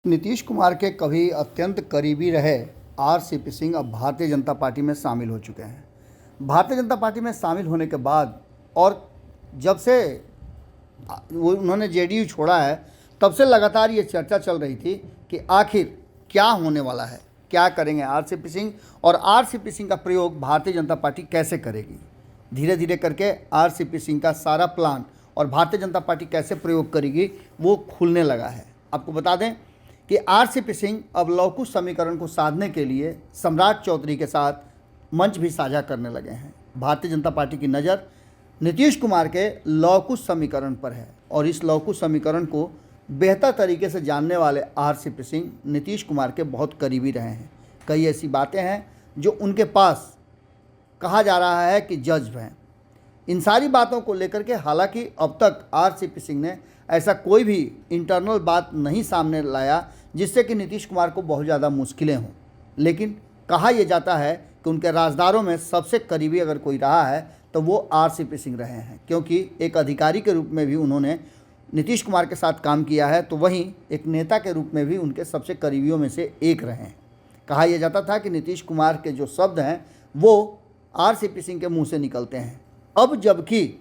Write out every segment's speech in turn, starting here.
नीतीश कुमार के कभी अत्यंत करीबी रहे आरसीपी सिंह अब भारतीय जनता पार्टी में शामिल हो चुके हैं। भारतीय जनता पार्टी में शामिल होने के बाद और जब से उन्होंने जेडीयू छोड़ा है तब से लगातार ये चर्चा चल रही थी कि आखिर क्या होने वाला है, क्या करेंगे आरसीपी सिंह और आरसीपी सिंह का प्रयोग भारतीय जनता पार्टी कैसे करेगी। धीरे धीरे करके आरसीपी सिंह का सारा प्लान और भारतीय जनता पार्टी कैसे प्रयोग करेगी वो खुलने लगा है। आपको बता दें कि आरसीपी सिंह अब लवकुश समीकरण को साधने के लिए सम्राट चौधरी के साथ मंच भी साझा करने लगे हैं। भारतीय जनता पार्टी की नज़र नीतीश कुमार के लवकुश समीकरण पर है और इस लवकुश समीकरण को बेहतर तरीके से जानने वाले आरसीपी सिंह नीतीश कुमार के बहुत करीबी रहे हैं। कई ऐसी बातें हैं जो उनके पास कहा जा रहा है कि जज्ब हैं। इन सारी बातों को लेकर के हालांकि अब तक आरसीपी सिंह ने ऐसा कोई भी इंटरनल बात नहीं सामने लाया जिससे कि नीतीश कुमार को बहुत ज़्यादा मुश्किलें हों, लेकिन कहा यह जाता है कि उनके राजदारों में सबसे करीबी अगर कोई रहा है तो वो आरसीपी सिंह रहे हैं, क्योंकि एक अधिकारी के रूप में भी उन्होंने नीतीश कुमार के साथ काम किया है, तो वहीं एक नेता के रूप में भी उनके सबसे करीबियों में से एक रहे हैं। कहा यह जाता था कि नीतीश कुमार के जो शब्द हैं वो आरसीपी सिंह के मुंह से निकलते हैं। अब जबकि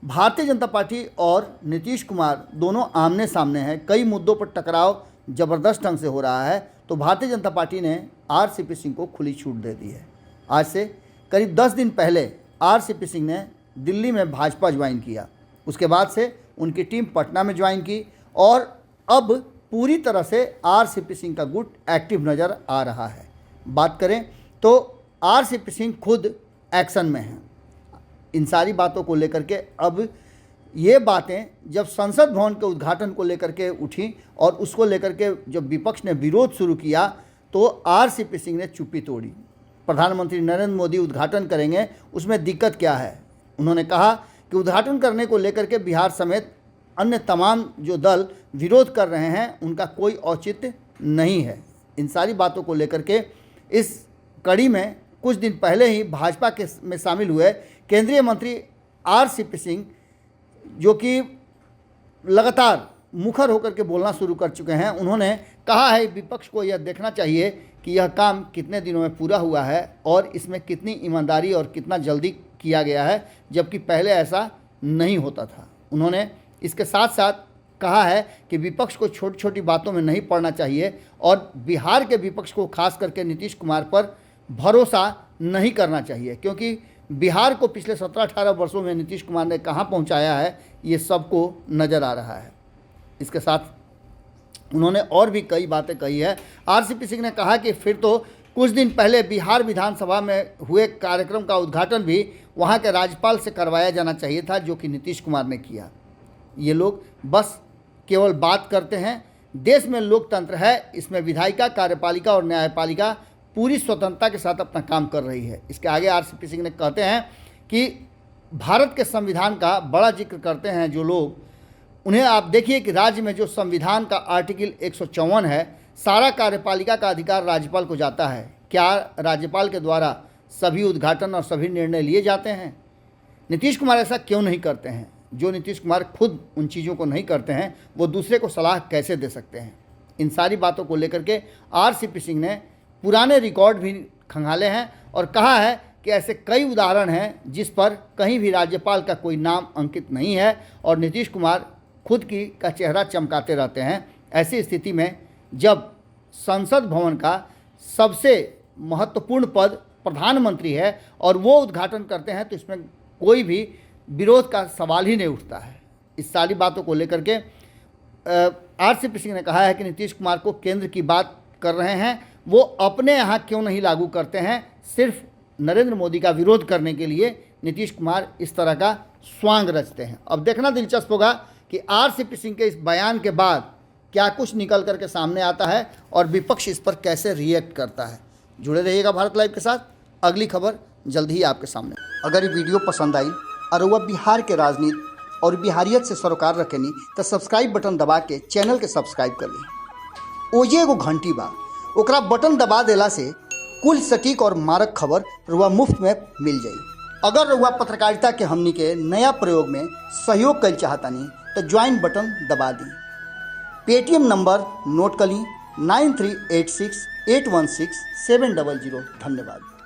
भारतीय जनता पार्टी और नीतीश कुमार दोनों आमने सामने हैं, कई मुद्दों पर टकराव ज़बरदस्त ढंग से हो रहा है, तो भारतीय जनता पार्टी ने आरसीपी सिंह को खुली छूट दे दी है। आज से करीब 10 दिन पहले आरसीपी सिंह ने दिल्ली में भाजपा ज्वाइन किया, उसके बाद से उनकी टीम पटना में ज्वाइन की और अब पूरी तरह से आरसीपी सिंह का गुट एक्टिव नज़र आ रहा है। बात करें तो आरसीपी सिंह खुद एक्शन में हैं। इन सारी बातों को लेकर के अब ये बातें जब संसद भवन के उद्घाटन को लेकर के उठी और उसको लेकर के जब विपक्ष ने विरोध शुरू किया तो आरसीपी सिंह ने चुप्पी तोड़ी। प्रधानमंत्री नरेंद्र मोदी उद्घाटन करेंगे, उसमें दिक्कत क्या है। उन्होंने कहा कि उद्घाटन करने को लेकर के बिहार समेत अन्य तमाम जो दल विरोध कर रहे हैं उनका कोई औचित्य नहीं है। इन सारी बातों को लेकर के इस कड़ी में कुछ दिन पहले ही भाजपा के में शामिल हुए केंद्रीय मंत्री आरसीपी सिंह, जो कि लगातार मुखर होकर के बोलना शुरू कर चुके हैं, उन्होंने कहा है विपक्ष को यह देखना चाहिए कि यह काम कितने दिनों में पूरा हुआ है और इसमें कितनी ईमानदारी और कितना जल्दी किया गया है, जबकि पहले ऐसा नहीं होता था। उन्होंने इसके साथ साथ कहा है कि विपक्ष को छोटी छोटी बातों में नहीं पड़ना चाहिए और बिहार के विपक्ष को खास करके नीतीश कुमार पर भरोसा नहीं करना चाहिए, क्योंकि बिहार को पिछले 17-18 वर्षों में नीतीश कुमार ने कहाँ पहुँचाया है ये सबको नज़र आ रहा है। इसके साथ उन्होंने और भी कई बातें कही है। आरसीपी सिंह ने कहा कि फिर तो कुछ दिन पहले बिहार विधानसभा में हुए कार्यक्रम का उद्घाटन भी वहाँ के राज्यपाल से करवाया जाना चाहिए था, जो कि नीतीश कुमार ने किया। ये लोग बस केवल बात करते हैं। देश में लोकतंत्र है, इसमें विधायिका, कार्यपालिका और न्यायपालिका पूरी स्वतंत्रता के साथ अपना काम कर रही है। इसके आगे आरसीपी सिंह ने कहते हैं कि भारत के संविधान का बड़ा जिक्र करते हैं जो लोग, उन्हें आप देखिए कि राज्य में जो संविधान का आर्टिकल 154 है, सारा कार्यपालिका का अधिकार राज्यपाल को जाता है। क्या राज्यपाल के द्वारा सभी उद्घाटन और सभी निर्णय लिए जाते हैं? नीतीश कुमार ऐसा क्यों नहीं करते हैं? जो नीतीश कुमार खुद उन चीज़ों को नहीं करते हैं वो दूसरे को सलाह कैसे दे सकते हैं? इन सारी बातों को लेकर के आरसीपी सिंह ने पुराने रिकॉर्ड भी खंगाले हैं और कहा है कि ऐसे कई उदाहरण हैं जिस पर कहीं भी राज्यपाल का कोई नाम अंकित नहीं है और नीतीश कुमार खुद का चेहरा चमकाते रहते हैं। ऐसी स्थिति में जब संसद भवन का सबसे महत्वपूर्ण पद प्रधानमंत्री है और वो उद्घाटन करते हैं तो इसमें कोई भी विरोध का सवाल ही नहीं उठता है। इस सारी बातों को लेकर के आरसीपी सिंह ने कहा है कि नीतीश कुमार को केंद्र की बात कर रहे हैं, वो अपने यहाँ क्यों नहीं लागू करते हैं। सिर्फ नरेंद्र मोदी का विरोध करने के लिए नीतीश कुमार इस तरह का स्वांग रचते हैं। अब देखना दिलचस्प होगा कि आरसीपी सिंह के इस बयान के बाद क्या कुछ निकल करके सामने आता है और विपक्ष इस पर कैसे रिएक्ट करता है। जुड़े रहिएगा भारत लाइव के साथ, अगली खबर जल्द ही आपके सामने। अगर ये वीडियो पसंद आई और वह बिहार के राजनीति और बिहारियत से सरोकार रखेनी तो सब्सक्राइब बटन दबा के चैनल के सब्सक्राइब कर ली। ओजे एगो घंटी बा, ओकरा बटन दबा देला से कुल सटीक और मारक खबर रुआ मुफ्त में मिल जाई। अगर रुआ पत्रकारिता के हमनी के नया प्रयोग में सहयोग कर चाहतानी तो ज्वाइन बटन दबा दी। पेटीएम नंबर नोट कर ली 9386816700। धन्यवाद।